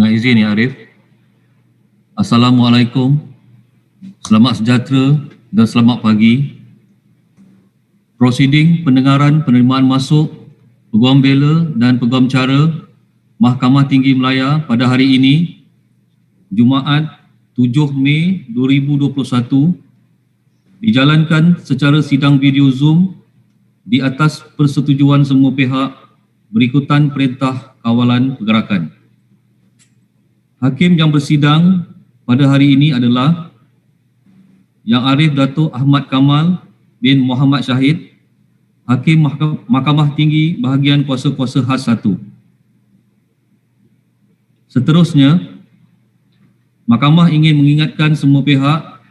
Dengan izin Ya Arif. Assalamualaikum, selamat sejahtera dan selamat pagi. Prosiding pendengaran penerimaan masuk Peguam Bela dan Peguam Cara Mahkamah Tinggi Malaya pada hari ini, Jumaat 7 Mei 2021, dijalankan secara sidang video Zoom di atas persetujuan semua pihak berikutan perintah kawalan pergerakan. Hakim yang bersidang pada hari ini adalah Yang Arif Dato Ahmad Kamal bin Muhammad Shahid, Hakim Mahkamah Tinggi Bahagian Kuasa-Kuasa Khas 1. Seterusnya, Mahkamah ingin mengingatkan semua pihak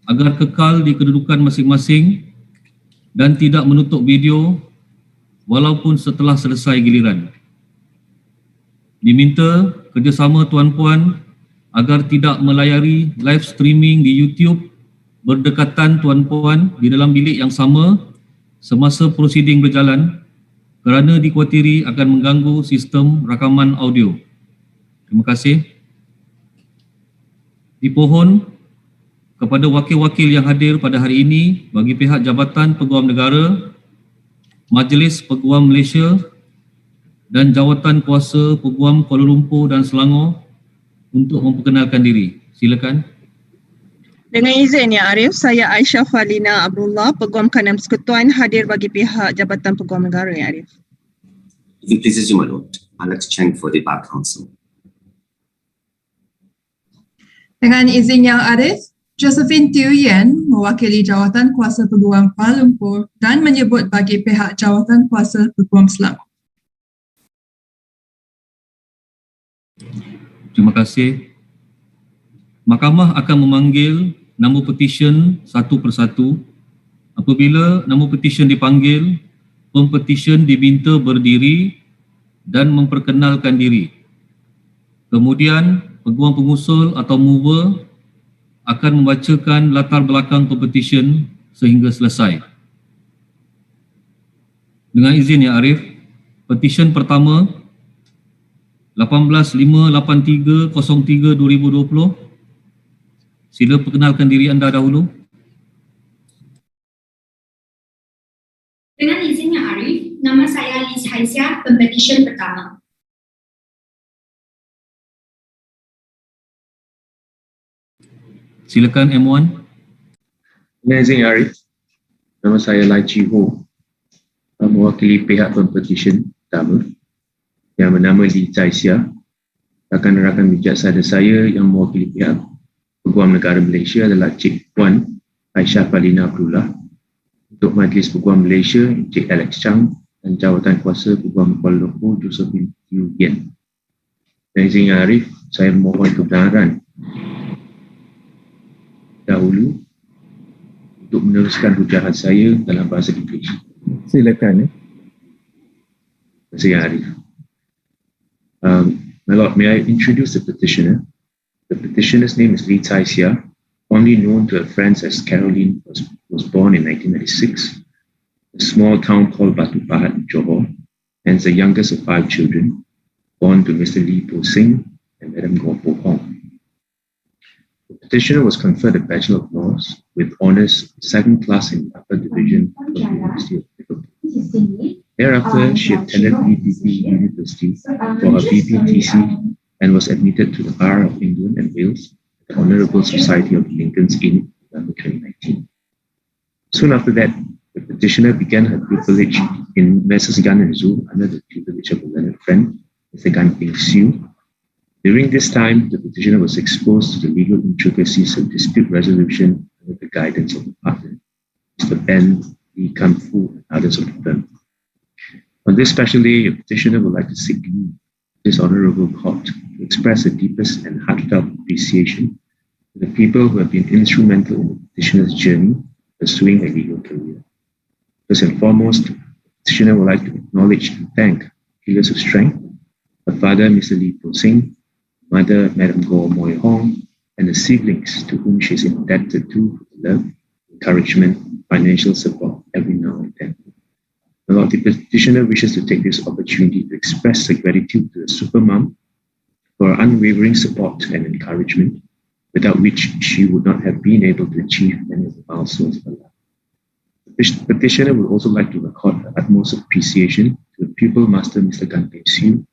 agar kekal di kedudukan masing-masing dan tidak menutup video walaupun setelah selesai giliran. Diminta kerjasama tuan-puan agar tidak melayari live streaming di YouTube berdekatan tuan-puan di dalam bilik yang sama semasa prosiding berjalan kerana dikuatiri akan mengganggu sistem rakaman audio. Terima kasih. Dipohon kepada wakil-wakil yang hadir pada hari ini bagi pihak Jabatan Peguam Negara, Majlis Peguam Malaysia dan Jawatan Kuasa Peguam Kuala Lumpur dan Selangor untuk memperkenalkan diri. Silakan. Dengan izin Ya Arif, saya Aisyah Falina Abdullah, Peguam Kanan Persekutuan, hadir bagi pihak Jabatan Peguam Negara, Ya Arif. If you please assume my lord, I'd like to chant for the Bar Council. Dengan izin Yang Arif, Josephine Teo Yen mewakili Jawatan Kuasa Peguam Kuala Lumpur dan menyebut bagi pihak Jawatan Kuasa Peguam Selangor. Terima kasih. Mahkamah akan memanggil nama petisyen satu persatu. Apabila nama petisyen dipanggil, pempetisyen diminta berdiri dan memperkenalkan diri. Kemudian, peguam pengusul atau mover akan membacakan latar belakang pempetisyen sehingga selesai. Dengan izin Ya Arif, petisyen pertama 185830032020. Sila perkenalkan diri anda dahulu. Dengan izin Yang Arif, nama saya Liz Haisyah, Pempetisyen Pertama. Silakan M1. Dengan izin Yang Arif, nama saya Lai Chi Ho, mewakili pihak Pempetisyen Pertama yang bernama Li Haisyah. Rakan-rakan bijaksana saya yang mewakili pihak Peguam Negara Malaysia adalah Cik Puan Aisyah Falina Abdullah, untuk Majlis Peguam Malaysia Cik Alex Chang dan Jawatan Kuasa Peguam Kuala Lumpur Josephine Teo Yen. Dan izin Yang Arif, saya mohon kebenaran dahulu untuk meneruskan hujahat saya dalam bahasa Inggeris. Silakan. Terima kasih Yang Arif. My Lord, may I introduce the petitioner? The petitioner's name is Li Haisyah, fondly known to her friends as Caroline, was born in 1996, a small town called Batu Pahat, Johor, and is the youngest of 5 children, born to Mr. Lee Po Sing and Madam Goh Po Hong. The petitioner was conferred a Bachelor of Laws with honours 2nd class in the Upper Division of the University of Liverpool. Thereafter, she attended BPP University for her BPTC and was admitted to the Bar of England and Wales at the Honourable Society of Lincoln's Inn in November 2019. Soon after that, the petitioner began her pupillage in Messrs. Gun and Zoo under the tutelage of a learned friend, Mr. Gan Ping Siu. During this time, the petitioner was exposed to the legal intricacies of dispute resolution under the guidance of a partner, Mr. Ben Lee Kam Fu and others of the firm. On this special day, a petitioner would like to seek leave of this honourable court to express the deepest and heartfelt appreciation to the people who have been instrumental in the petitioner's journey pursuing a legal career. First and foremost, the petitioner would like to acknowledge and thank pillars of strength, her father, Mr. Lee Po Sing, mother, Madam Goh Moy Hong, and the siblings to whom she is indebted to for love, encouragement, financial support every now and then. My Lord, the petitioner wishes to take this opportunity to express her gratitude to the supermom for her unwavering support and encouragement, without which she would not have been able to achieve many of the milestones of her life. The petitioner would also like to record her utmost appreciation to the pupil master, Mr. Gan Peng Siu,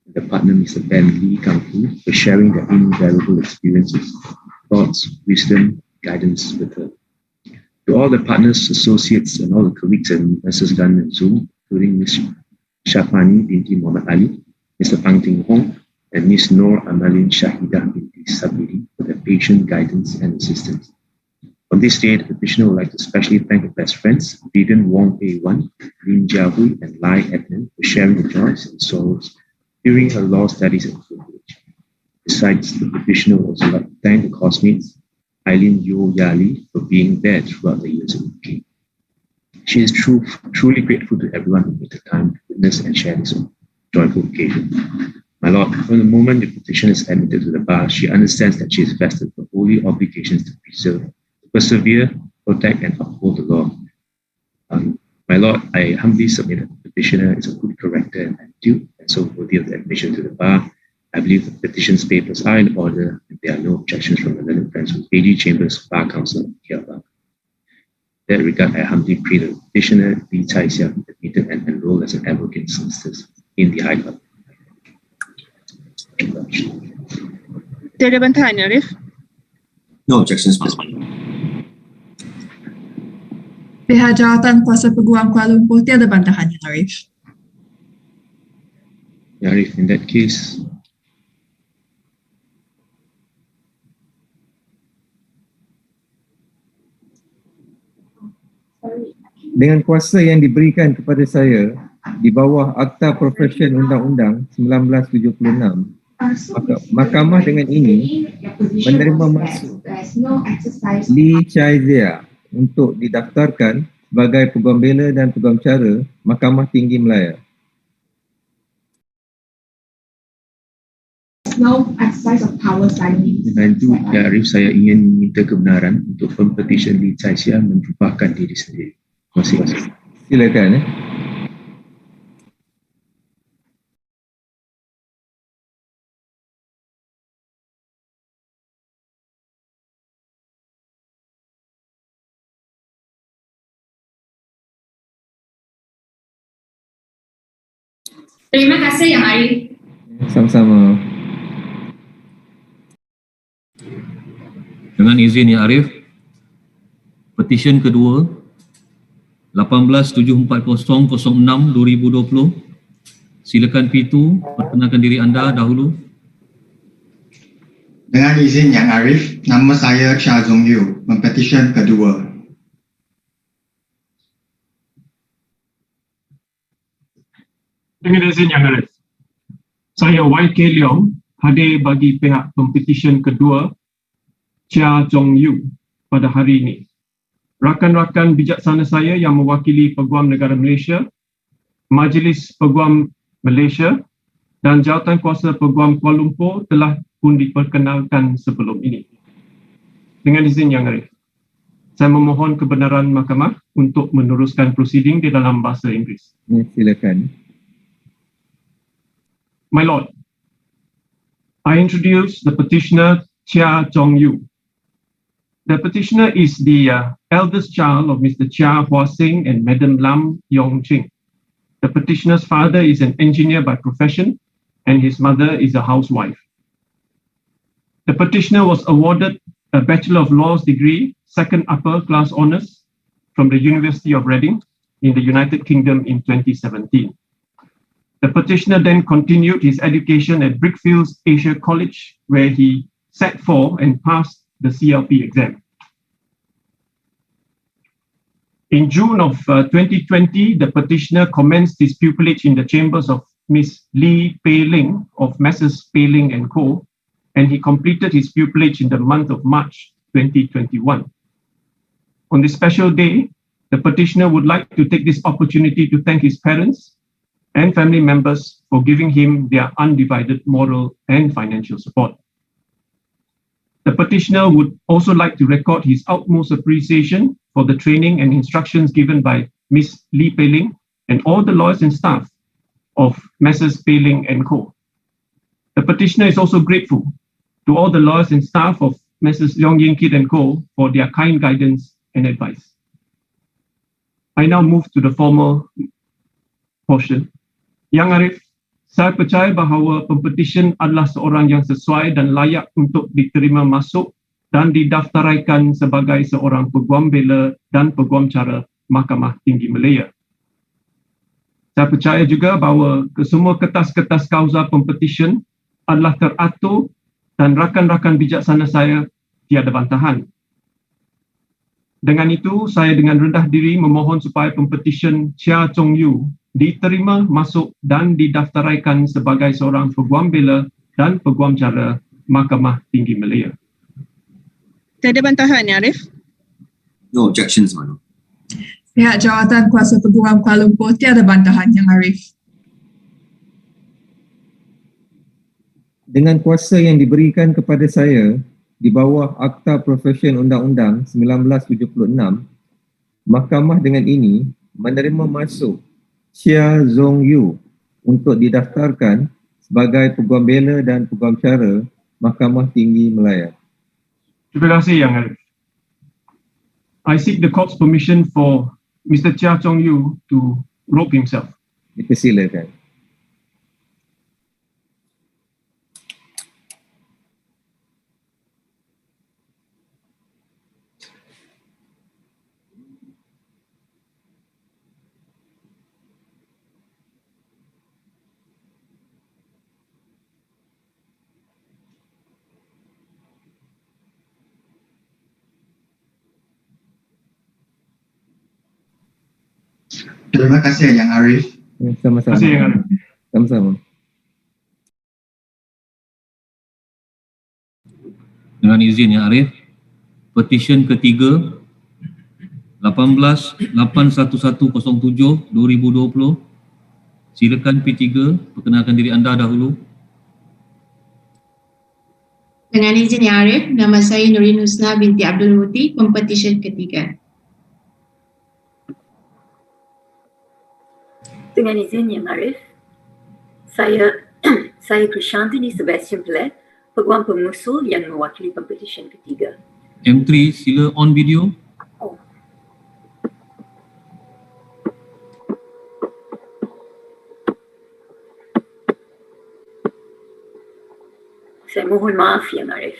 and the partner, Mr. Ben Lee Kang Hu, for sharing their invaluable experiences, thoughts, wisdom, guidance with her. To all the partners, associates, and all the colleagues and Mrs. Gan and Zoom, including Ms. Shafani binti Muhammad Ali, Mr. Pang Ting Hong, and Ms. Noor Amalin Shahidah binti Sabiri for their patient guidance and assistance. On this day, the petitioner would like to especially thank her best friends, Vivian Wong A1, Lin Jiahui, and Lai Ednan for sharing the joys and sorrows during her law studies and privilege. Besides, the petitioner would also like to thank the classmates, Eileen Yo Yali, for being there throughout the years of UK. She is truly grateful to everyone who made the time to witness and share this joyful occasion. My Lord, from the moment the petitioner is admitted to the bar, she understands that she is vested with holy obligations to preserve, persevere, protect, and uphold the law. My Lord, I humbly submit that the petitioner is a good character and attitude, and so worthy of the admission to the bar. I believe the petition's papers are in order, and there are no objections from the learned friends from AG Chambers Bar Council here above. In that regard, I humbly pray that the petitioner, Lee Chai Xia, be admitted and enrolled as an advocate solicitors in the High Court. Tiada bantahan, Arif? No objections, Mas. Pihak Jawatan Kuasa Peguam Kuala Lumpur tiada bantahan, Yang Arif. Arif, in that case, dengan kuasa yang diberikan kepada saya di bawah Akta Profesyen Undang-Undang 1976, Mahkamah dengan ini menerima masuk Lee Chai Zia untuk didaftarkan sebagai Peguam Bela dan Peguam Cara Mahkamah Tinggi Malaya. Dengan itu, Ya Arif, saya ingin minta kebenaran untuk Pempetisyen Lee Chai Xia menjubahkan diri sendiri. Terima kasih. Silakan. Terima kasih Yang Arif. Sama-sama. Dengan izin Yang Arif, petisyen kedua 187406/2020. Silakan P2 perkenalkan diri anda dahulu. Dengan izin Yang Arif, nama saya Shah Zong Yu, pempetisyen kedua. Dengan izin Yang Arif, saya YK Leong, hadir bagi pihak pempetisyen kedua Chia Zong Yu pada hari ini. Rakan-rakan bijaksana saya yang mewakili Peguam Negara Malaysia, Majlis Peguam Malaysia dan Jawatan Kuasa Peguam Kuala Lumpur telah pun diperkenalkan sebelum ini. Dengan izin Yang Arif, saya memohon kebenaran mahkamah untuk meneruskan prosiding di dalam bahasa Inggeris. Silakan. My Lord, I introduce the petitioner Chia Zong Yu. The petitioner is the eldest child of Mr. Chia Hua Sing and Madam Lam Yong Ching. The petitioner's father is an engineer by profession and his mother is a housewife. The petitioner was awarded a Bachelor of Laws degree, second upper class honours from the University of Reading in the United Kingdom in 2017. The petitioner then continued his education at Brickfields Asia College, where he sat for and passed the CLP exam. In June of 2020, the petitioner commenced his pupillage in the chambers of Miss Lee Pei Ling of Messrs. Pei Ling & Co., and he completed his pupillage in the month of March 2021. On this special day, the petitioner would like to take this opportunity to thank his parents and family members for giving him their undivided moral and financial support. The petitioner would also like to record his utmost appreciation for the training and instructions given by Miss Lee Pei Ling and all the lawyers and staff of Messrs. Pei Ling & Co. The petitioner is also grateful to all the lawyers and staff of Messrs. Leong Yin Kit and Co. for their kind guidance and advice. I now move to the formal portion. Yang Arif, saya percaya bahawa pempetisyen adalah seorang yang sesuai dan layak untuk diterima masuk dan didaftaraikan sebagai seorang peguam bela dan peguam cara Mahkamah Tinggi Malaya. Saya percaya juga bahawa kesemua kertas-kertas kauza pempetisyen adalah teratur dan rakan-rakan bijaksana saya tiada bantahan. Dengan itu, saya dengan rendah diri memohon supaya pempetisyen Chia Chong Yu diterima masuk dan didaftaraikan sebagai seorang peguam bela dan peguam cara Mahkamah Tinggi Malaya. Tiada bantahan ya Arif? No objections, my lord. Pihak Jawatan Kuasa Peguam Kuala Lumpur tiada bantahan Yang Arif. Dengan kuasa yang diberikan kepada saya di bawah Akta Profesyen Undang-Undang 1976, Mahkamah dengan ini menerima masuk Chia Zong Yu untuk didaftarkan sebagai peguam bela dan peguam cara Mahkamah Tinggi Malaya. Terima kasih Yang Arif. I seek the court's permission for Mr. Chia Chong Yu to rope himself. Dipersilakan. Terima kasih Yang Arif. Sama-sama. Terima kasih Yang Arif. Sama-sama. Dengan izin Yang Arif, petisyen ketiga 18-81107-2020. Silakan P3, perkenalkan diri anda dahulu. Dengan izin Yang Arif, nama saya Nurin Husna binti Abdul Muti, pempetisyen ketiga. Dengan izin Yang Arif, saya Krishantini Sebastian Pelet, peguam pengusul yang mewakili pempetisyen ketiga. M3, sila on video. Saya mohon maaf Yang Arif.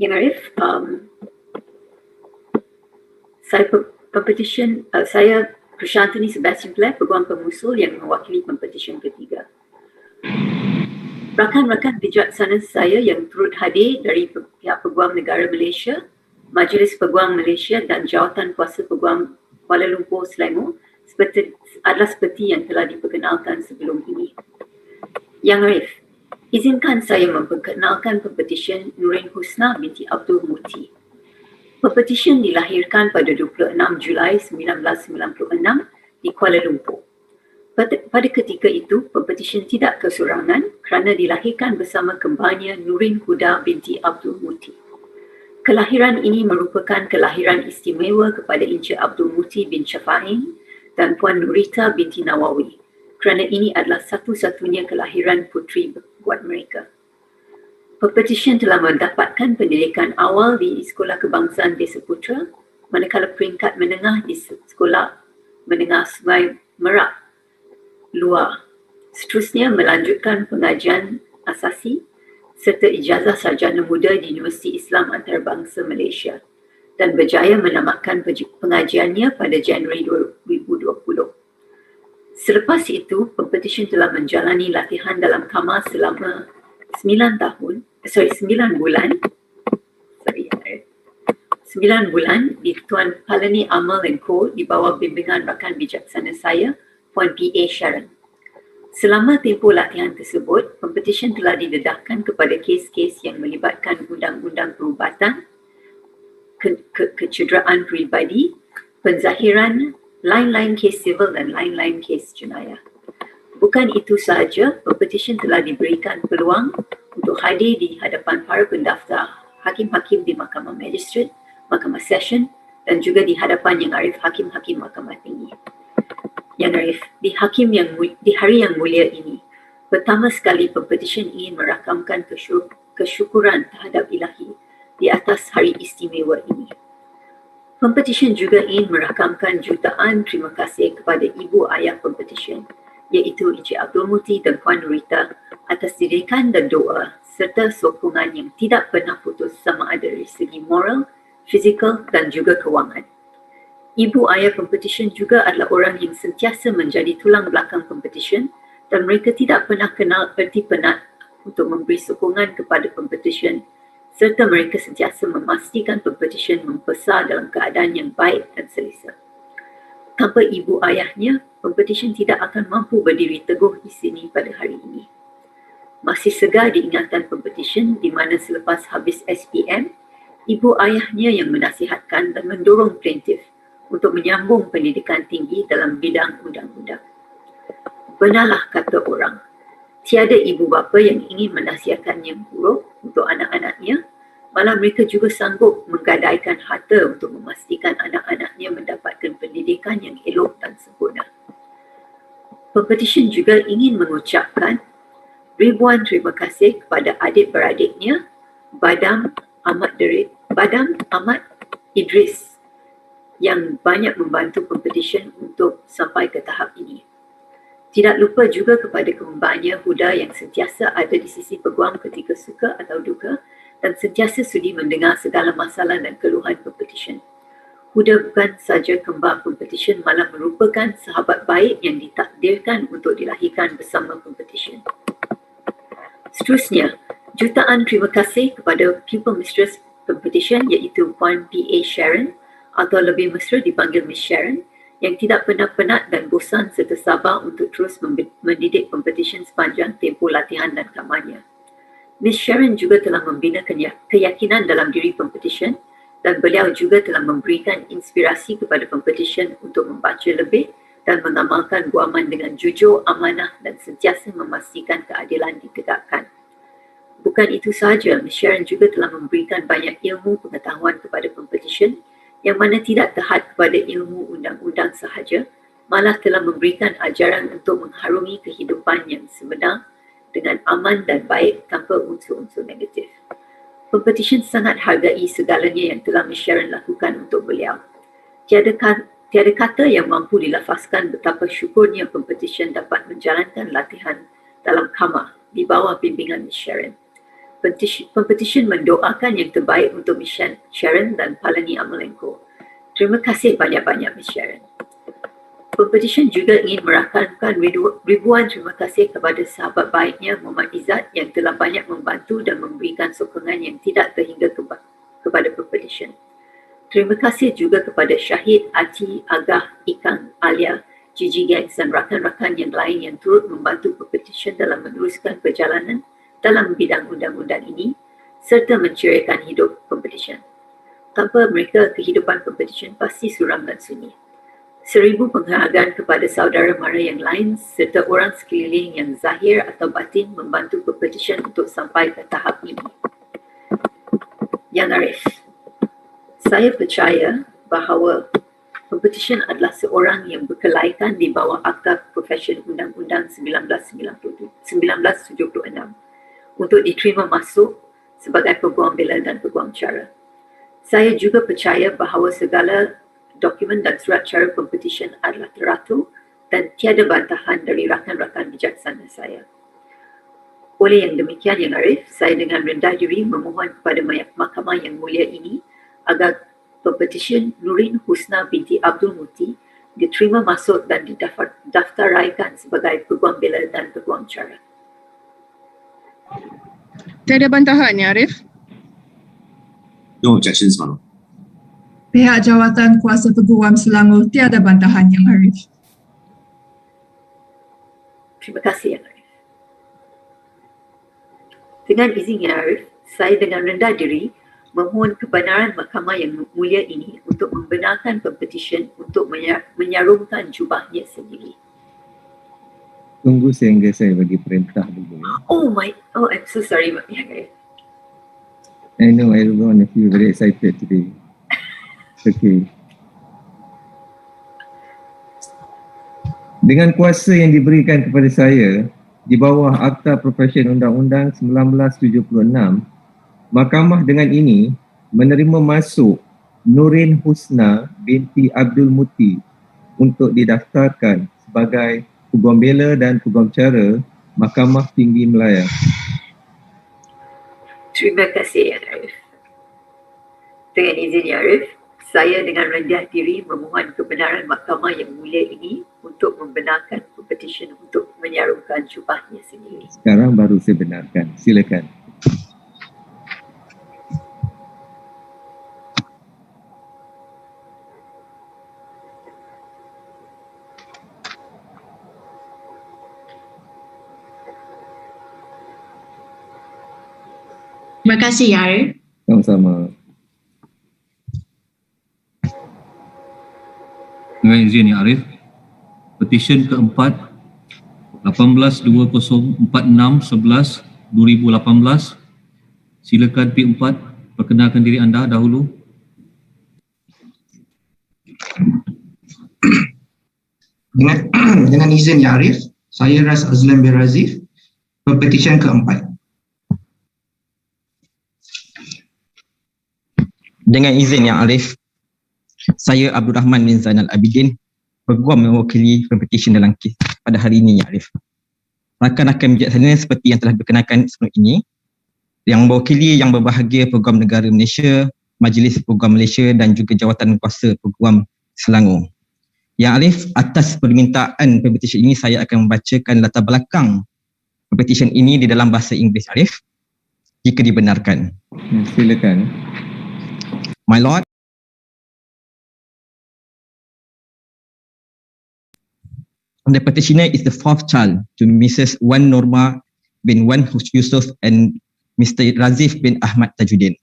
Yang Arif, saya pempetisyen, saya Krishantini Sebastian Pelet, peguam pengusul yang mewakili pempetisyen ketiga. Rakan-rakan bijaksana saya yang turut hadir dari pihak Peguam Negara Malaysia, Majlis Peguam Malaysia dan Jawatan Kuasa Peguam Kuala Lumpur Selangor adalah seperti yang telah diperkenalkan sebelum ini. Yang Arif, izinkan saya memperkenalkan pempetisyen Nurin Husna binti Abdul Muti. Pempetisyen dilahirkan pada 26 Julai 1996 di Kuala Lumpur. Pada ketika itu, pempetisyen tidak kesorangan kerana dilahirkan bersama kembarnya Nurin Huda binti Abdul Muti. Kelahiran ini merupakan kelahiran istimewa kepada Encik Abdul Muti bin Syafain dan Puan Nurita binti Nawawi kerana ini adalah satu-satunya kelahiran puteri buat mereka. Pempetisyen telah mendapatkan pendidikan awal di Sekolah Kebangsaan Desa Putra, manakala peringkat menengah di Sekolah Menengah Sungai Merak Luar. Seterusnya melanjutkan pengajian asasi serta ijazah sarjana muda di Universiti Islam Antarabangsa Malaysia dan berjaya menamatkan pengajiannya pada Januari 2020. Selepas itu, pempetisyen telah menjalani latihan dalam Kamal selama 9 bulan di Tuan Palani Amal & Co di bawah bimbingan rakan bijaksana saya, Puan P.A. Sharon. Selama tempoh latihan tersebut, pempetisyen telah didedahkan kepada kes-kes yang melibatkan undang-undang perubatan, kecederaan peribadi, penzahiran, lain-lain kes sivil dan lain-lain kes jenayah. Bukan itu sahaja, pempetisyen telah diberikan peluang untuk hadir di hadapan para pendaftar hakim-hakim di Mahkamah Magistrate, Mahkamah Session dan juga di hadapan Yang Arif Hakim-Hakim Mahkamah Tinggi. Yang Arif, di hari yang mulia ini, Pertama sekali, Pempetisyen ingin merakamkan kesyukuran terhadap Ilahi di atas hari istimewa ini. Pempetisyen juga ingin merakamkan jutaan terima kasih kepada ibu ayah Pempetisyen, iaitu Encik Abdul Muti dan Puan Nurita atas didikan dan doa serta sokongan yang tidak pernah putus sama ada dari segi moral, fizikal dan juga kewangan. Ibu ayah Pempetisyen juga adalah orang yang sentiasa menjadi tulang belakang Pempetisyen dan mereka tidak pernah kenal erti penat untuk memberi sokongan kepada Pempetisyen serta mereka sentiasa memastikan Pempetisyen membesar dalam keadaan yang baik dan selesa. Tanpa ibu ayahnya, Pempetisyen tidak akan mampu berdiri teguh di sini pada hari ini. Masih segar diingatan Pempetisyen di mana selepas habis SPM, ibu ayahnya yang menasihatkan dan mendorong plaintiff untuk menyambung pendidikan tinggi dalam bidang undang-undang. Benarlah kata orang, tiada ibu bapa yang ingin menasihatkan yang buruk untuk anak-anaknya, malah mereka juga sanggup menggadaikan harta untuk memastikan anak-anaknya mendapatkan pendidikan yang elok dan sempurna. Pempetisyen juga ingin mengucapkan ribuan terima kasih kepada adik-beradiknya, Badam Ahmad Idris yang banyak membantu Pempetisyen untuk sampai ke tahap ini. Tidak lupa juga kepada kembangnya Huda yang sentiasa ada di sisi Peguam ketika suka atau duka dan sentiasa sudi mendengar segala masalah dan keluhan Pempetisyen. Huda bukan saja kembar Pempetisyen, malah merupakan sahabat baik yang ditakdirkan untuk dilahirkan bersama Pempetisyen. Seterusnya, jutaan terima kasih kepada Pupil Mistress Pempetisyen iaitu Puan P.A. Sharon atau lebih mesra dipanggil Miss Sharon yang tidak pernah penat dan bosan serta sabar untuk terus mendidik Pempetisyen sepanjang tempoh latihan dan kampanye. Miss Sharon juga telah membina keyakinan dalam diri Pempetisyen dan beliau juga telah memberikan inspirasi kepada Pempetisyen untuk membaca lebih dan mengamalkan guaman dengan jujur, amanah dan sentiasa memastikan keadilan ditegakkan. Bukan itu sahaja, Miss Sharon juga telah memberikan banyak ilmu pengetahuan kepada Pempetisyen yang mana tidak terhad kepada ilmu undang-undang sahaja, malah telah memberikan ajaran untuk mengharungi kehidupan yang sebenar dengan aman dan baik tanpa unsur-unsur negatif. Pempetisyen sangat hargai segalanya yang telah Miss Sharon lakukan untuk beliau. Tiada kata yang mampu dilafazkan betapa syukurnya Pempetisyen dapat menjalankan latihan dalam kamar di bawah bimbingan Miss Sharon. Pempetisyen mendoakan yang terbaik untuk Miss Sharon dan Palani Amalenko. Terima kasih banyak-banyak Miss Sharon. Pempetisyen juga ingin merakamkan ribuan terima kasih kepada sahabat baiknya Muhammad Izzat yang telah banyak membantu dan memberikan sokongan yang tidak terhingga kepada Pempetisyen. Terima kasih juga kepada Shahid, Ati, Agah, Ikang, Alia, Gigi Gangs dan rakan-rakan yang lain yang turut membantu Pempetisyen dalam meneruskan perjalanan dalam bidang undang-undang ini serta menceriakan hidup Pempetisyen. Tanpa mereka, kehidupan Pempetisyen pasti suram dan sunyi. 1000 penghargaan kepada saudara mara yang lain serta orang sekeliling yang zahir atau batin membantu Pempetisyen untuk sampai ke tahap ini. Yang Arif, saya percaya bahawa Pempetisyen adalah seorang yang berkelaikan di bawah Akta Profesyen Undang-Undang 1976 untuk diterima masuk sebagai Peguam Bela dan Peguam Cara. Saya juga percaya bahawa segala dokumen dan surat cara Pempetisyen adalah teratur dan tiada bantahan dari rakan-rakan bijaksana saya. Oleh yang demikian, Yang Arif, saya dengan rendah diri memohon kepada Mahkamah yang mulia ini agar Pempetisyen Nurin Husna binti Abdul Muti diterima masuk dan didaftaraikan sebagai Peguam Bela dan Peguam Cara. Tiada bantahan, ya Arif? No objections, Manu. Pihak Jawatan Kuasa Peguam Selangor tiada bantahan, Yang Arif. Terima kasih, Yang Arif. Dengan izin Yang Arif, saya dengan rendah diri memohon kebenaran Mahkamah yang mulia ini untuk membenarkan Pempetisyen untuk menyarungkan jubahnya sendiri. Tunggu sehingga saya bagi perintah dulu. I'm so sorry, Yang Arif. I know everyone of you very excited today. Okay. Dengan kuasa yang diberikan kepada saya di bawah Akta Profesyen Undang-Undang 1976, Mahkamah dengan ini menerima masuk Nurin Husna binti Abdul Muti untuk didaftarkan sebagai Peguam Bela dan Peguam Cara Mahkamah Tinggi Malaya. Terima kasih, Arif. Dengan izin Arif, saya dengan rendah diri memohon kebenaran mahkamah yang mulia ini untuk membenarkan Pempetisyen untuk menyarukan syubhahnya sendiri. Sekarang baru saya benarkan. Silakan. Terima kasih, Arif. Sama-sama. Dengan izin Ya Arif, petisyen keempat 18-2046-11-2018. Silakan P4 perkenalkan diri anda dahulu. Dengan izin Ya Arif, saya Ras Azlan bin Razif, pepetisyen keempat. Dengan izin Yang Arif, saya Abdul Rahman bin Zainal Abidin, Peguam mewakili Pempetisyen dalam kes pada hari ini Ya Arif. Rakan-rakan bijaksana seperti yang telah dikenalkan sebelum ini, yang mewakili yang berbahagia Peguam Negara Malaysia, Majlis Peguam Malaysia dan juga Jawatan Kuasa Peguam Selangor. Yang Arif, atas permintaan Pempetisyen ini saya akan membacakan latar belakang Pempetisyen ini di dalam bahasa Inggeris Arif, jika dibenarkan. Silakan. My Lord, the petitioner is the fourth child to Mrs. Wan Norma bin Wan Yusuf and Mr. Razif bin Ahmad Tajuddin.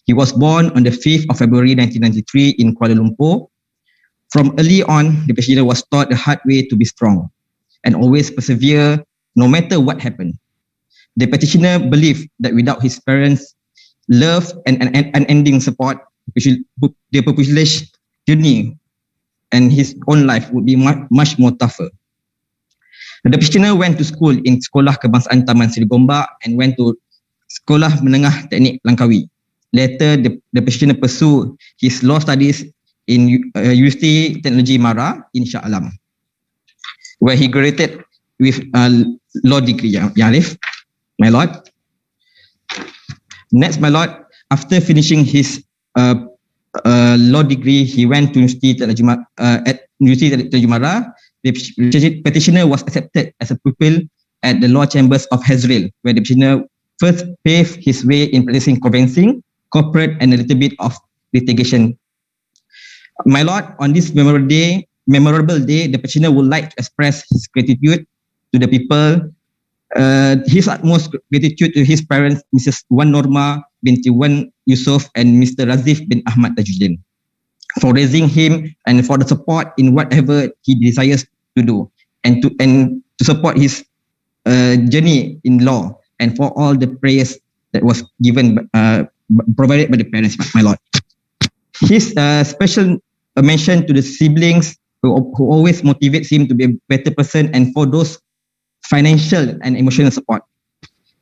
He was born on the 5th of February 1993 in Kuala Lumpur. From early on, the petitioner was taught the hard way to be strong and always persevere no matter what happened. The petitioner believed that without his parents' love and unending support, the population journey and his own life would be much more tougher. The petitioner went to school in Sekolah Kebangsaan Taman Seri Gombak and went to Sekolah Menengah Teknik Langkawi. Later, the petitioner pursued his law studies in University Teknologi Mara in Shah Alam, where he graduated with a law degree, Yarif, my lord. Next, my lord, after finishing his law degree, he went to University Teknologi Mara. The petitioner was accepted as a pupil at the law chambers of Hazril, where the petitioner first paved his way in practicing conveyancing, corporate and a little bit of litigation. My lord, on this memorable day, the petitioner would like to express his gratitude to the people, his utmost gratitude to his parents, Mrs. Wan Norma binti Wan Yusuf and Mr. Razif bin Ahmad Tajuddin, for raising him and for the support in whatever he desires to do, and to support his journey in law, and for all the prayers that was given provided by the parents, my lord. His special mention to the siblings who always motivates him to be a better person, and for those financial and emotional support.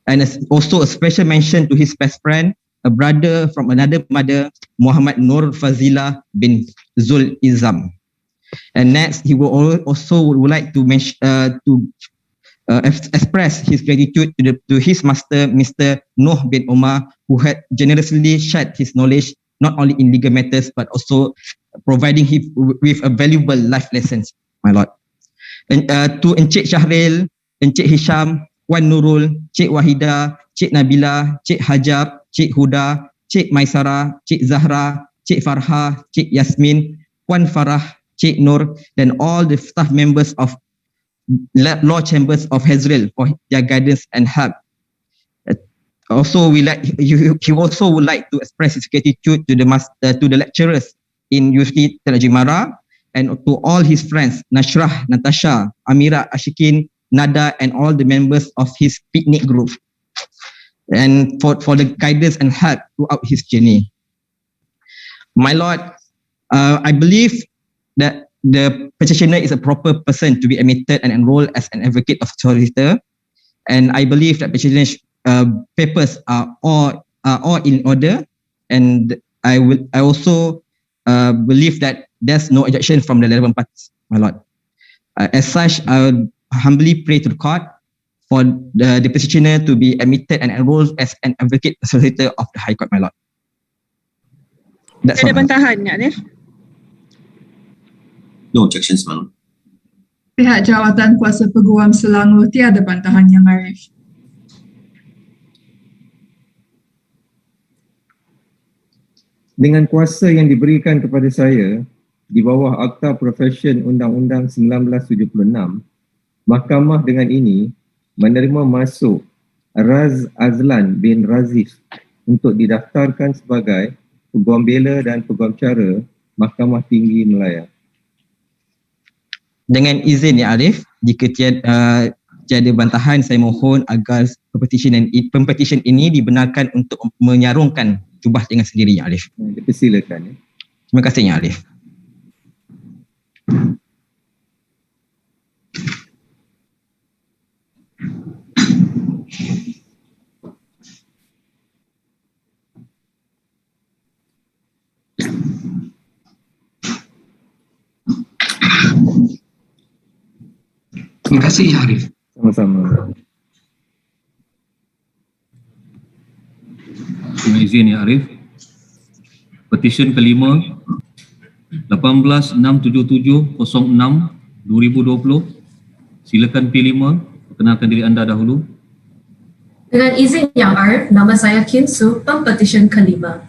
And also a special mention to his best friend, a brother from another mother, Muhammad Nur Fazila bin Zul Izam. And next, he will also would like to mention express his gratitude to his master, Mr. Noh bin Omar, who had generously shared his knowledge not only in legal matters but also providing him with a valuable life lessons, my lord. And to Encik Syahril, Encik Hisham, Wan Nurul, Cik Wahida, Cik Nabila, Cik Hajab, Cik Huda, Cik Maisara, Cik Zahra, Cik Farha, Cik Yasmin, Wan Farah, Cik Nur, and all the staff members of law chambers of Hazril for their guidance and help. Also, he also would like to express his gratitude to the lecturers in University Teknologi Mara, and to all his friends, Nashrah, Natasha, Amira, Ashikin, Nada, and all the members of his picnic group, and for the guidance and help throughout his journey. My lord, I believe that the petitioner is a proper person to be admitted and enrolled as an advocate of solicitor. and I believe that petitioner's papers are all in order, and I also believe that there's no objection from the relevant parties, my lord. As such, I would humbly pray to the court for the petitioner to be admitted and enrolled as an advocate solicitor of the High Court, my lord. That's Ada all, my lord. bantahan, Arif? No objections, my lord. Pihak Jawatan Kuasa Peguam Selangor tiada bantahan yang Arif. Dengan kuasa yang diberikan kepada saya di bawah Akta Profesyen Undang-Undang 1976, Mahkamah dengan ini menerima masuk Raz Azlan bin Razif untuk didaftarkan sebagai Peguam Bela dan Peguam Cara Mahkamah Tinggi Malaya. Dengan izin ya Arif, jika tiada bantahan, saya mohon agar pempetisyen ini dibenarkan untuk menyarungkan jubah dengan sendirinya, Arif. Dipersilakan. Ya. Terima kasih ya Arif. Terima kasih Arif. Sama-sama. Dengan izin ya Arif, petisyen kelima 18-677-06-2020, silakan P5, perkenalkan diri anda dahulu. Dengan izin Yang Arif, nama saya Kim Su, pempetisyen kelima.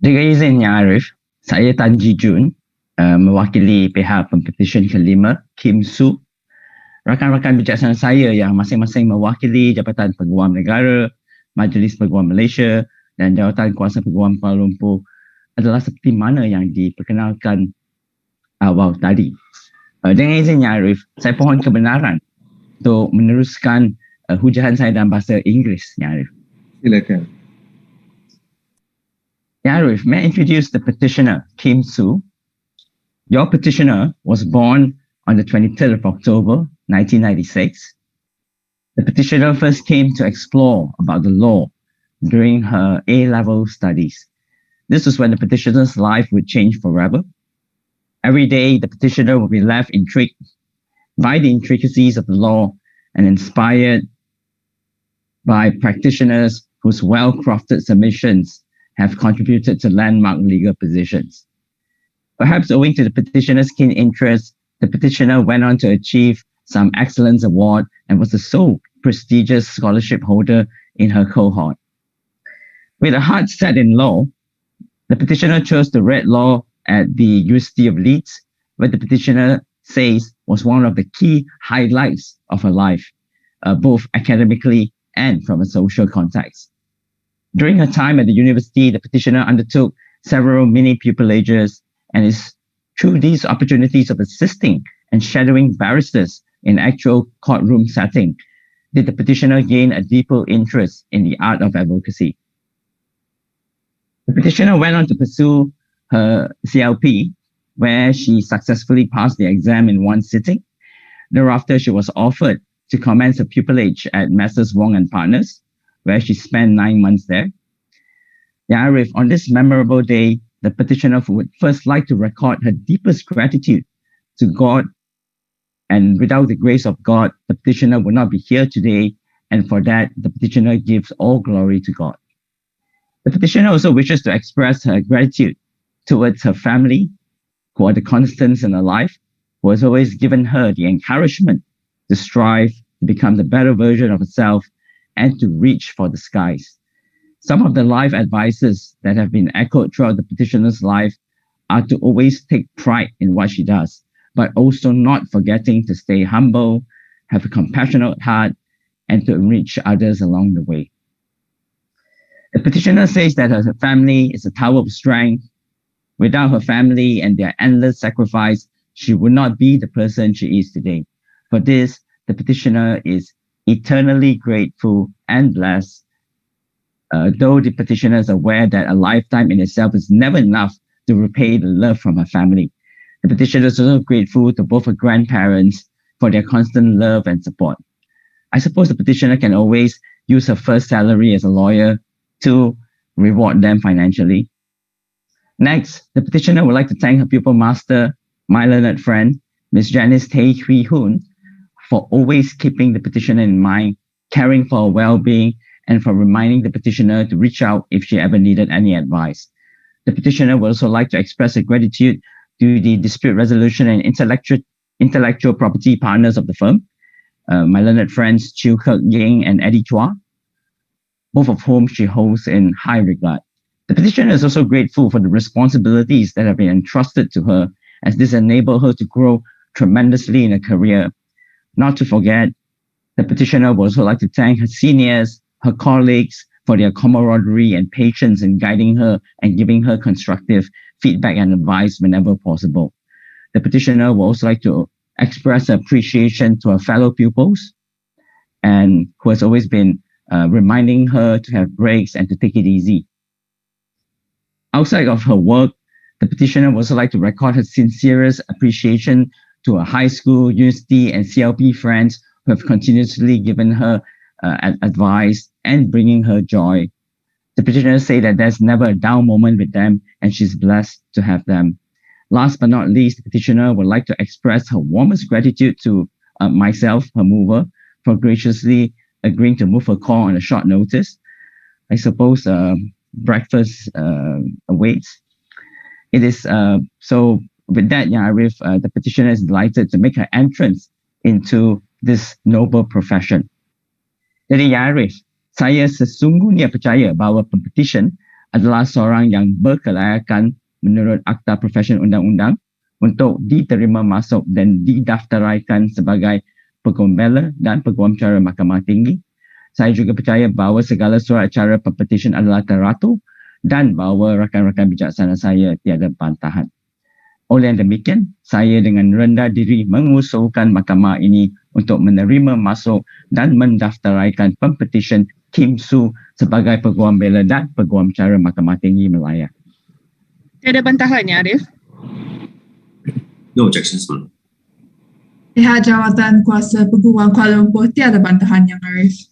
Dengan izin Yang Arif, saya Tan Ji Jun, mewakili pihak pempetisyen kelima, Kim Su. Rakan-rakan bijaksana saya yang masing-masing mewakili Jabatan Peguam Negara, Majlis Peguam Malaysia dan Jawatan Kuasa Peguam Kuala Lumpur adalah seperti mana yang diperkenalkan awal tadi. Dengan izin Yang Arif, saya pohon kebenaran untuk meneruskan hujahan saya dalam bahasa Inggeris, Yang Arif. Silakan. Yang Arif, may I introduce the petitioner, Kim Su. Your petitioner was born on the 23rd of October, 1996. The petitioner first came to explore about the law during her A-level studies. This was when the petitioner's life would change forever. Every day, the petitioner will be left intrigued by the intricacies of the law and inspired by practitioners whose well-crafted submissions have contributed to landmark legal positions. Perhaps owing to the petitioner's keen interest, the petitioner went on to achieve some excellence award and was the sole prestigious scholarship holder in her cohort. With a heart set in law, the petitioner chose to read law at the University of Leeds, where the petitioner says was one of the key highlights of her life, both academically and from a social context. During her time at the university, the petitioner undertook several mini pupillages, and it's through these opportunities of assisting and shadowing barristers in actual courtroom setting did the petitioner gain a deeper interest in the art of advocacy. The petitioner went on to pursue her CLP, where she successfully passed the exam in one sitting. Thereafter, she was offered to commence her pupillage at Messrs. Wong and Partners, where she spent 9 months there. Ya Arif, on this memorable day, the petitioner would first like to record her deepest gratitude to God, and without the grace of God, the petitioner would not be here today, and for that, the petitioner gives all glory to God. The petitioner also wishes to express her gratitude towards her family, who are the constants in her life, who has always given her the encouragement to strive to become the better version of herself and to reach for the skies. Some of the life advices that have been echoed throughout the petitioner's life are to always take pride in what she does, but also not forgetting to stay humble, have a compassionate heart, and to enrich others along the way. The petitioner says that her family is a tower of strength. Without her family and their endless sacrifice, she would not be the person she is today. For this, the petitioner is eternally grateful and blessed. Though the petitioner is aware that a lifetime in itself is never enough to repay the love from her family. The petitioner is also grateful to both her grandparents for their constant love and support. I suppose the petitioner can always use her first salary as a lawyer to reward them financially. Next, the petitioner would like to thank her pupil master, my learned friend, Ms. Janice Tay Hui Hoon, for always keeping the petitioner in mind, caring for her well-being, and for reminding the petitioner to reach out if she ever needed any advice. The petitioner would also like to express her gratitude to the dispute resolution and intellectual property partners of the firm, my learned friends Chiu Kek Ying and Eddie Chua, both of whom she holds in high regard. The petitioner is also grateful for the responsibilities that have been entrusted to her, as this enabled her to grow tremendously in her career. Not to forget, the petitioner would also like to thank her seniors, her colleagues, for their camaraderie and patience in guiding her and giving her constructive feedback and advice whenever possible. The petitioner would also like to express appreciation to her fellow pupils, and who has always been reminding her to have breaks and to take it easy. Outside of her work, the petitioner would also like to record her sincerest appreciation to her high school, university, and CLP friends who have continuously given her advice and bringing her joy. The petitioner say that there's never a down moment with them, and she's blessed to have them. Last but not least, the petitioner would like to express her warmest gratitude to myself, her mover, for graciously agreeing to move her call on a short notice. I suppose breakfast awaits. It is so. With that, Yang Arif, the petitioner is delighted to make her entrance into this noble profession. Jadi Yang Arif, saya sesungguhnya percaya bahawa pempetisyen adalah seorang yang berkelayakan menurut Akta Profesyen Undang-Undang untuk diterima masuk dan didaftaraikan sebagai Peguam Bela dan Peguam Cara Mahkamah Tinggi. Saya juga percaya bahawa segala surat acara pempetisyen adalah teratur dan bahawa rakan-rakan bijaksana saya tiada bantahan. Oleh yang demikian, saya dengan rendah diri mengusulkan mahkamah ini untuk menerima masuk dan mendaftaraikan pempetisyen Kim Su sebagai Peguam Bela dan Peguam Cara Mahkamah Tinggi Malaya. Tiada bantahan, ya Arif? No objections, ma'am. Pihak Jawatan Kuasa Peguam Kuala Lumpur tiada bantahan, Yang Arif.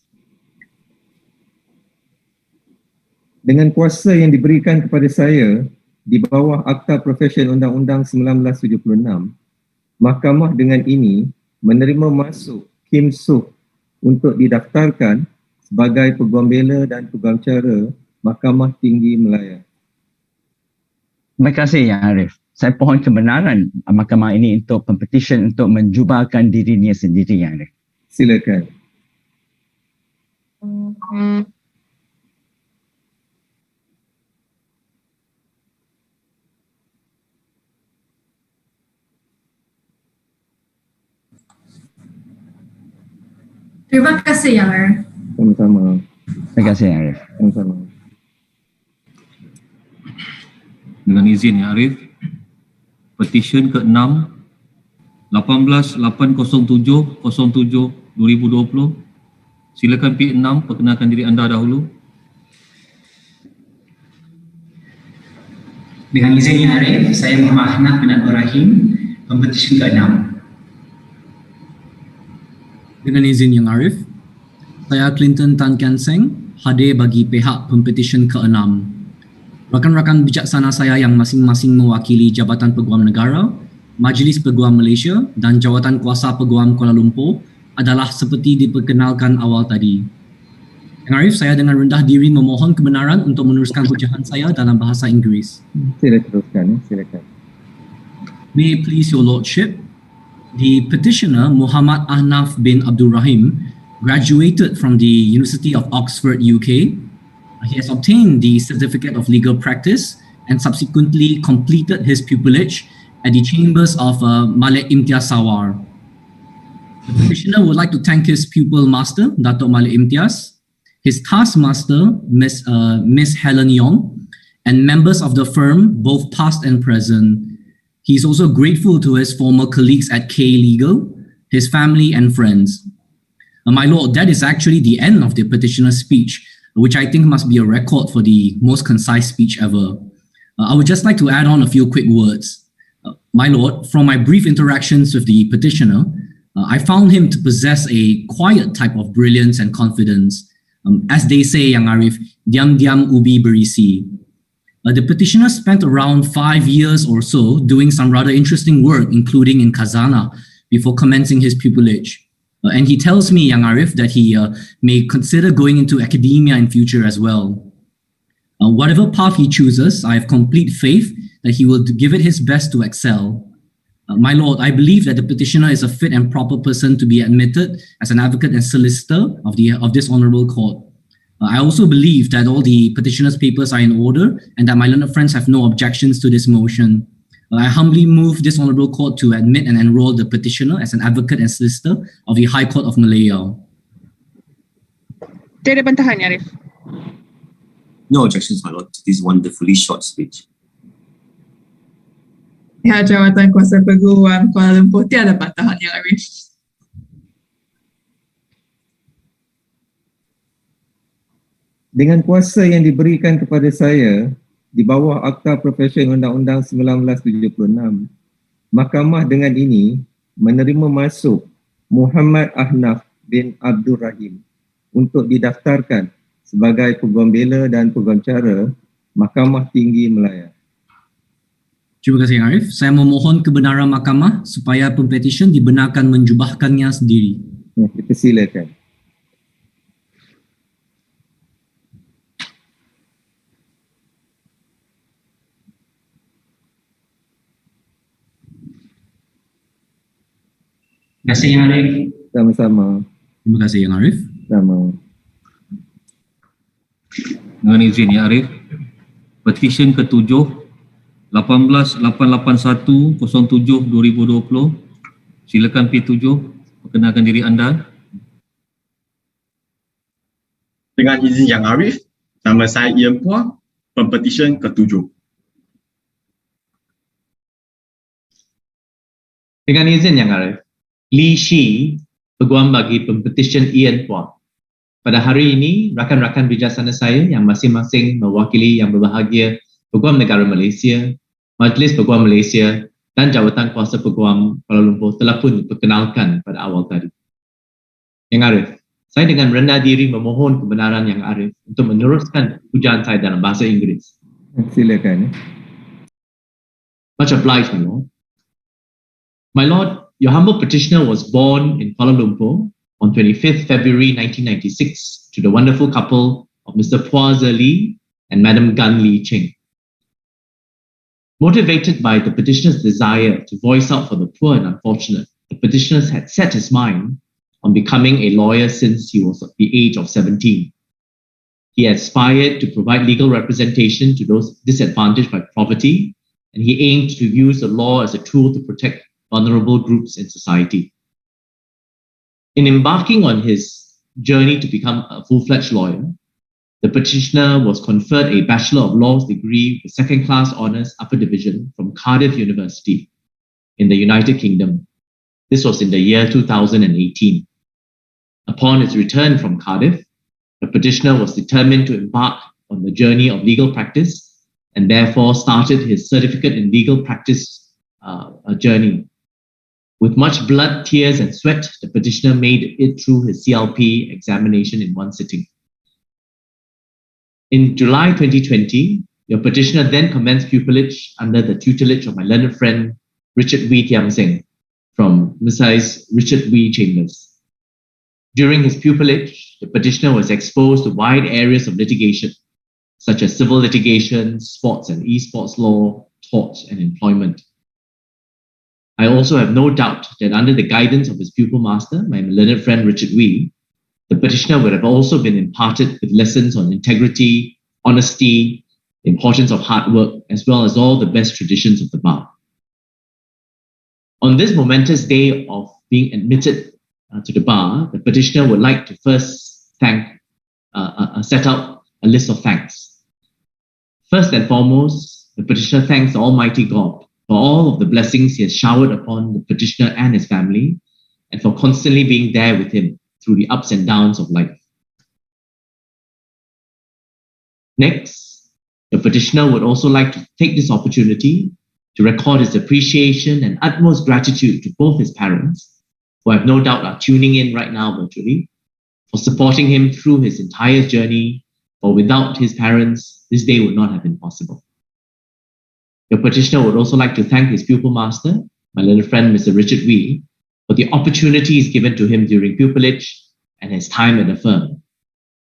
Dengan kuasa yang diberikan kepada saya di bawah Akta Profesyen Undang-Undang 1976, mahkamah dengan ini menerima masuk Kim Su untuk didaftarkan sebagai Peguam Bela dan Peguam Cara Mahkamah Tinggi Malaya. Terima kasih, Yang Arif. Saya pohon kebenaran mahkamah ini untuk pempetisyen untuk menjubalkan dirinya sendiri, Yang Arif. Silakan. Terima kasih, Yang Arif. Sama-sama. Terima kasih, Yang Arif. Sama-sama. Dengan izin Yang Arif, petisyen ke-6 18-807-07-2020. Silakan P6 perkenalkan diri anda dahulu. Dengan izin Yang Arif, saya Muhammad Ahmad bin Ibrahim, pempetisyen ke-6. Dengan izin Yang Arif, saya Clinton Tan Kian Seng, hadir bagi pihak pempetisyen ke-6. Rakan-rakan bijaksana saya yang masing-masing mewakili Jabatan Peguam Negara, Majlis Peguam Malaysia dan Jawatan Kuasa Peguam Kuala Lumpur adalah seperti diperkenalkan awal tadi. Yang Arif, saya dengan rendah diri memohon kebenaran untuk meneruskan hujahan saya dalam bahasa Inggeris. Silakan. May it please your lordship, the petitioner Muhammad Ahnaf bin Abdul Rahim graduated from the University of Oxford, UK. He has obtained the Certificate of Legal Practice and subsequently completed his pupillage at the chambers of Malik Imtiaz Sawar. The petitioner would like to thank his pupil master, Dato Malik Imtiaz, his taskmaster, Miss Helen Yong, and members of the firm, both past and present. He is also grateful to his former colleagues at K Legal, his family and friends. My lord, that is actually the end of the petitioner's speech, which I think must be a record for the most concise speech ever. I would just like to add on a few quick words. My lord, from my brief interactions with the petitioner, I found him to possess a quiet type of brilliance and confidence. As they say, Yang Arif, diam-diam ubi berisi. The petitioner spent around 5 years or so doing some rather interesting work, including in Khazanah, before commencing his pupillage. And he tells me, Yang Arif, that he may consider going into academia in future as well. Whatever path he chooses, I have complete faith that he will give it his best to excel. My Lord, I believe that the petitioner is a fit and proper person to be admitted as an advocate and solicitor of this honorable court. I also believe that all the petitioner's papers are in order and that my learned friends have no objections to this motion. I humbly move this honorable court to admit and enroll the petitioner as an advocate and solicitor of the High Court of Malaya. Tiada bantahan, ya Arif? No objections, my lord, to this wonderfully short speech. Pihak Jawatan Kuasa Peguam Kuala Lumpur tiada bantahan, Yang Arif. Dengan kuasa yang diberikan kepada saya di bawah Akta Profesyen Undang-Undang 1976, Mahkamah dengan ini menerima masuk Muhammad Ahnaf bin Abdul Rahim untuk didaftarkan sebagai Peguam Bela dan Peguam Cara Mahkamah Tinggi Malaya. Terima kasih, Arif. Saya memohon kebenaran mahkamah supaya pempetisyen dibenarkan menjubahkannya sendiri. Ya, kita silakan. Terima kasih, Yang Arif. Sama-sama. Terima kasih, Yang Arif. Sama. Dengan izin, Ya Arif, petisyen ke-7 18-881-07-2020. Silakan P7, perkenalkan diri anda. Dengan izin Yang Arif, nama saya Ian Puah, pempetisyen ke-7. Dengan izin Yang Arif, Lee Shi, Peguam bagi Pempetisyen Ian Puah. Pada hari ini, rakan-rakan bijaksana saya yang masing-masing mewakili yang berbahagia Peguam Negara Malaysia, Majlis Peguam Malaysia dan Jawatan Kuasa Peguam Kuala Lumpur telah pun diperkenalkan pada awal tadi. Yang Arif, saya dengan rendah diri memohon kebenaran Yang Arif untuk meneruskan pujaan saya dalam bahasa Inggeris. Silakan. Much obliged, my Lord. My Lord, your humble petitioner was born in Kuala Lumpur on 25th February 1996 to the wonderful couple of Mr. Phua Zi Lee and Madam Gan Lee Cheng. Motivated by the petitioner's desire to voice out for the poor and unfortunate, the petitioner had set his mind on becoming a lawyer since he was at the age of 17. He aspired to provide legal representation to those disadvantaged by poverty, and he aimed to use the law as a tool to protect vulnerable groups in society. In embarking on his journey to become a full-fledged lawyer, the petitioner was conferred a Bachelor of Laws degree with second-class honours upper division from Cardiff University in the United Kingdom. This was in the year 2018. Upon his return from Cardiff, the petitioner was determined to embark on the journey of legal practice and therefore started his certificate in legal practice journey. With much blood, tears, and sweat, the petitioner made it through his CLP examination in one sitting. In July 2020, your petitioner then commenced pupillage under the tutelage of my learned friend, Richard Wee Thiam Seng, from Mrs. Richard Wee Chambers. During his pupillage, the petitioner was exposed to wide areas of litigation, such as civil litigation, sports and e-sports law, torts, and employment. I also have no doubt that under the guidance of his pupil master, my learned friend Richard Wee, the petitioner would have also been imparted with lessons on integrity, honesty, the importance of hard work, as well as all the best traditions of the bar. On this momentous day of being admitted to the bar, the petitioner would like to first set out a list of thanks. First and foremost, the petitioner thanks Almighty God for all of the blessings he has showered upon the petitioner and his family, and for constantly being there with him through the ups and downs of life. Next, the petitioner would also like to take this opportunity to record his appreciation and utmost gratitude to both his parents who I have no doubt are tuning in right now virtually, for supporting him through his entire journey, for without his parents, this day would not have been possible. Your petitioner would also like to thank his pupil master, my little friend, Mr. Richard Wee, for the opportunities given to him during pupillage and his time at the firm.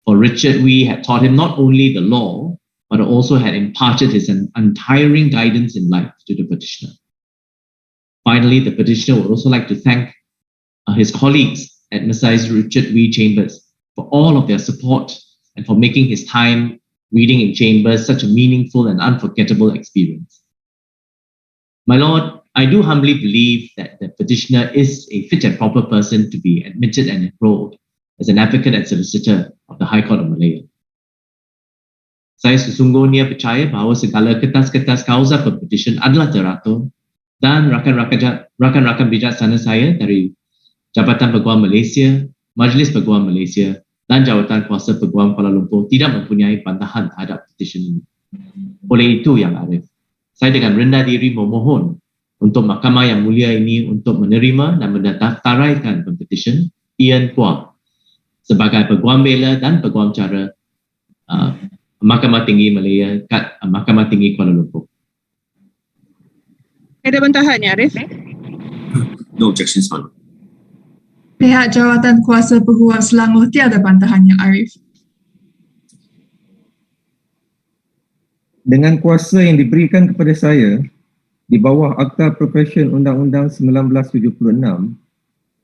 For Richard Wee had taught him not only the law, but also had imparted his untiring guidance in life to the petitioner. Finally, the petitioner would also like to thank his colleagues at Messiah's Richard Wee Chambers for all of their support and for making his time reading in chambers such a meaningful and unforgettable experience. My Lord, I do humbly believe that the petitioner is a fit and proper person to be admitted and enrolled as an advocate and solicitor of the High Court of Malaya. Saya sesungguhnya percaya bahawa segala kertas-kertas kausa pempetition adalah teratur dan rakan-rakan bijaksana saya dari Jabatan Peguam Malaysia, Majlis Peguam Malaysia dan Jawatan Kuasa Peguam Kuala Lumpur tidak mempunyai bantahan terhadap petition ini. Oleh itu, Yang Arif, saya dengan rendah diri memohon untuk Mahkamah yang mulia ini untuk menerima dan mendaftaraikan pempetisyen Ian Puah sebagai Peguam Bela dan Peguam Cara Mahkamah Tinggi Malaya kat Mahkamah Tinggi Kuala Lumpur. Ada bantahan, Ya Arif? No objections, Malaya. Pihak Jawatan Kuasa Peguam Selangor tiada bantahan, Yang Arif. Dengan kuasa yang diberikan kepada saya di bawah Akta Profesyen Undang-Undang 1976,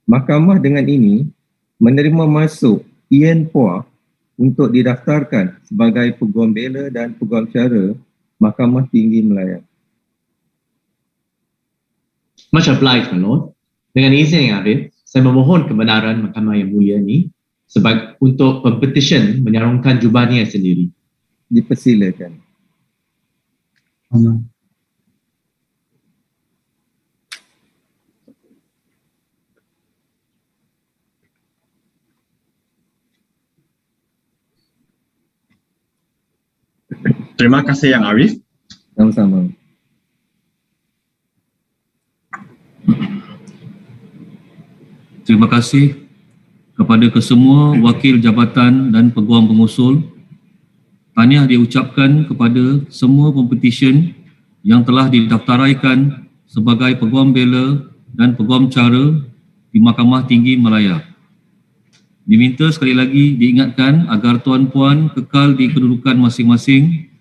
Mahkamah dengan ini menerima masuk Ian Puah untuk didaftarkan sebagai Peguam Bela dan Peguam Cara Mahkamah Tinggi Malaya. Much obliged, my Lord. Dengan izin Yang Arif, saya memohon kebenaran Mahkamah yang mulia ini sebagai untuk pempetisyen menyarungkan jubahnya sendiri. Dipersilakan. Terima kasih Yang Arif. Sama-sama. Terima kasih kepada kesemua wakil jabatan dan peguam pengusul. Tahniah diucapkan kepada semua pempetisyen yang telah didaftaraikan sebagai Peguam Bela dan Peguam Cara di Mahkamah Tinggi Malaya. Diminta sekali lagi diingatkan agar tuan-puan kekal di kedudukan masing-masing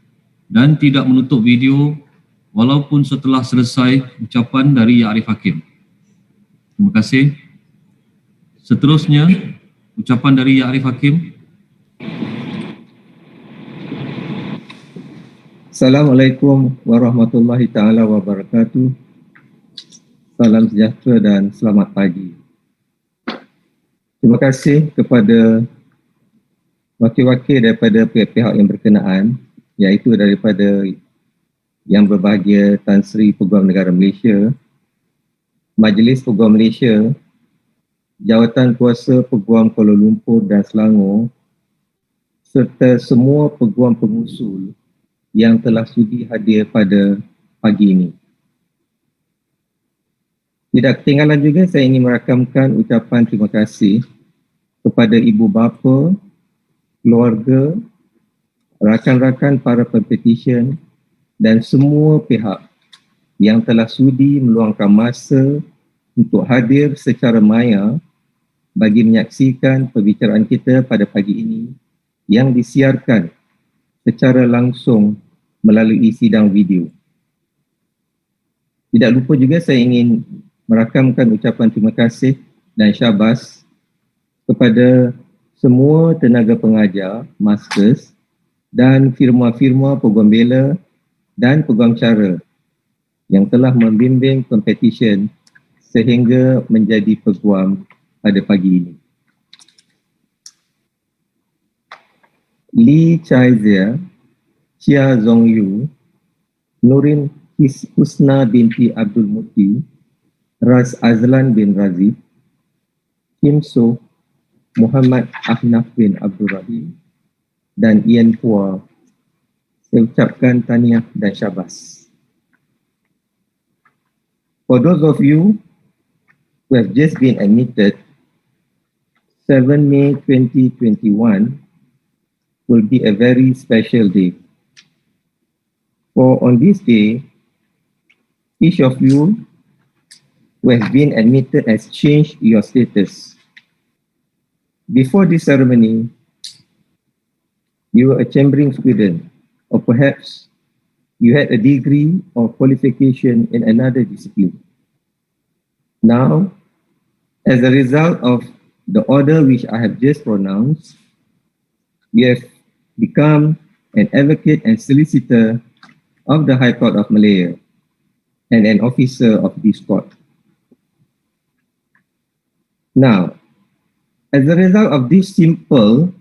dan tidak menutup video walaupun setelah selesai ucapan dari Ya Arif Hakim. Terima kasih. Seterusnya, ucapan dari Ya Arif Hakim. Assalamualaikum warahmatullahi taala wabarakatuh. Salam sejahtera dan selamat pagi. Terima kasih kepada wakil-wakil daripada pihak-pihak yang berkenaan, iaitu daripada Yang Berbahagia Tan Sri Peguam Negara Malaysia, Majlis Peguam Malaysia, Jawatan Kuasa Peguam Kuala Lumpur dan Selangor, serta semua peguam pengusul yang telah sudi hadir pada pagi ini. Tidak ketinggalan juga saya ingin merakamkan ucapan terima kasih kepada ibu bapa, keluarga, rakan-rakan para pempetisyen dan semua pihak yang telah sudi meluangkan masa untuk hadir secara maya bagi menyaksikan perbicaraan kita pada pagi ini yang disiarkan secara langsung melalui sidang video. Tidak lupa juga saya ingin merakamkan ucapan terima kasih dan syabas kepada semua tenaga pengajar, masters dan firma-firma Peguam Bela dan Peguam Cara yang telah membimbing pempetisyen sehingga menjadi peguam pada pagi ini. Lee Chaizia, Chia Zong Yu, Nurin Husna binti Abdul Muti, Ras Azlan bin Razif, Kim So, Muhammad Ahnaf bin Abdul Rahim dan Ian Puah, saya ucapkan tahniah dan syabas. For those of you who have just been admitted, 7 May 2021 will be a very special day. For on this day, each of you who has been admitted has changed your status. Before this ceremony, you were a chambering student, or perhaps you had a degree or qualification in another discipline. Now, as a result of the order which I have just pronounced, you have become an advocate and solicitor of the High Court of Malaya and an officer of this court. Now, as a result of this simple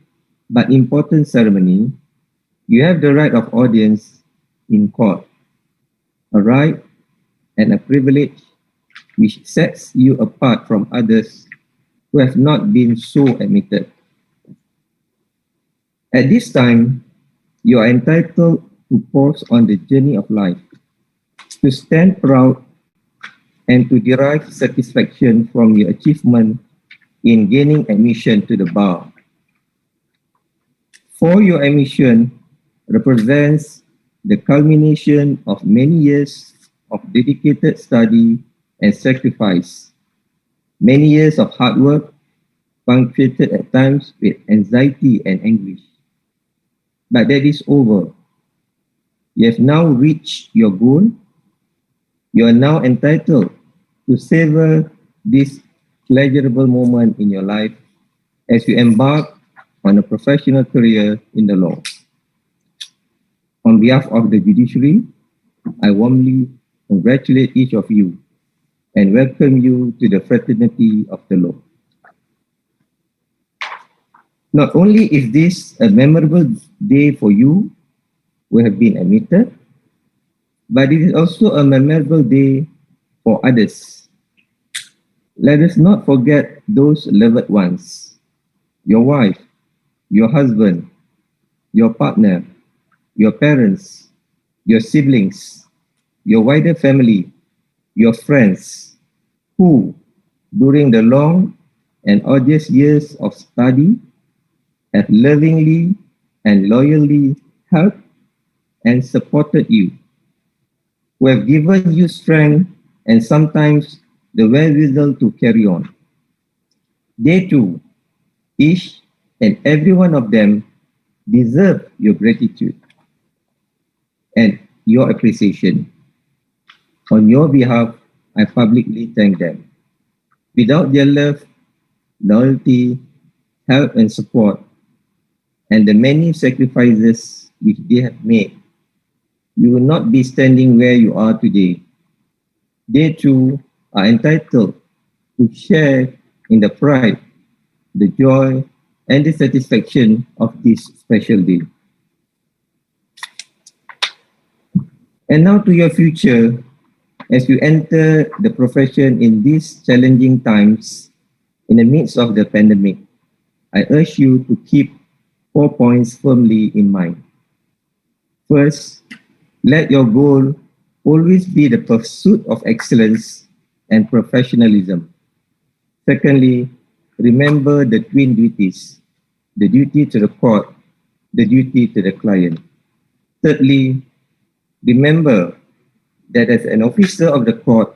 but important ceremony, you have the right of audience in court, a right and a privilege which sets you apart from others who have not been so admitted. At this time, you are entitled to pause on the journey of life, to stand proud and to derive satisfaction from your achievement in gaining admission to the bar. For your admission represents the culmination of many years of dedicated study and sacrifice, many years of hard work, punctuated at times with anxiety and anguish. But that is over. You have now reached your goal. You are now entitled to savor this pleasurable moment in your life as you embark on a professional career in the law. On behalf of the judiciary, I warmly congratulate each of you and welcome you to the fraternity of the law. Not only is this a memorable day for you who have been admitted, but it is also a memorable day for others. Let us not forget those loved ones, your wife, your husband, your partner, your parents, your siblings, your wider family, your friends, who, during the long and arduous years of study, have lovingly and loyally helped and supported you, who have given you strength and sometimes the wherewithal to carry on. They too, each and every one of them, deserve your gratitude and your appreciation. On your behalf, I publicly thank them. Without their love, loyalty, help and support, and the many sacrifices which they have made, you will not be standing where you are today. They too are entitled to share in the pride, the joy, and the satisfaction of this special day. And now to your future, as you enter the profession in these challenging times, in the midst of the pandemic, I urge you to keep 4 points firmly in mind. First, let your goal always be the pursuit of excellence and professionalism. Secondly, remember the twin duties, the duty to the court, the duty to the client. Thirdly, remember that as an officer of the court,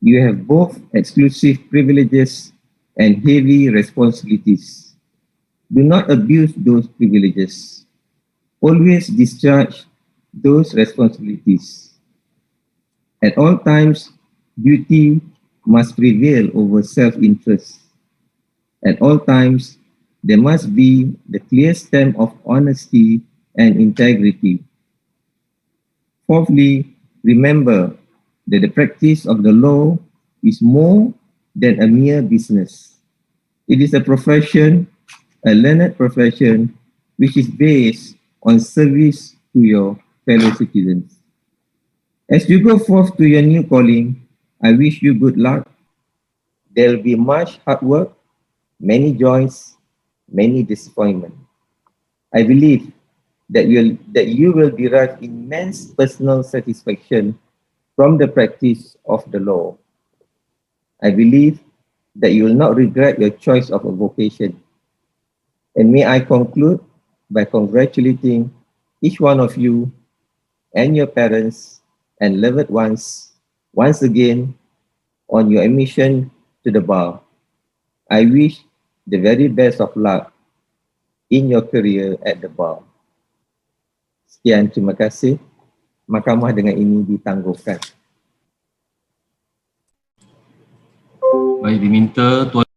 you have both exclusive privileges and heavy responsibilities. Do not abuse those privileges. Always discharge those responsibilities. At all times, duty must prevail over self-interest. At all times, there must be the clear stamp of honesty and integrity. Fourthly, remember that the practice of the law is more than a mere business. It is a profession, a learned profession, which is based on service to your fellow citizens. As you go forth to your new calling, I wish you good luck. There will be much hard work, many joys, many disappointments. I believe that you will derive immense personal satisfaction from the practice of the law. I believe that you will not regret your choice of a vocation. And may I conclude by congratulating each one of you and your parents and loved ones once again on your admission to the bar. I wish the very best of luck in your career at the bar. Sekian, terima kasih. Mahkamah dengan ini ditangguhkan. Baik, diminta Tuan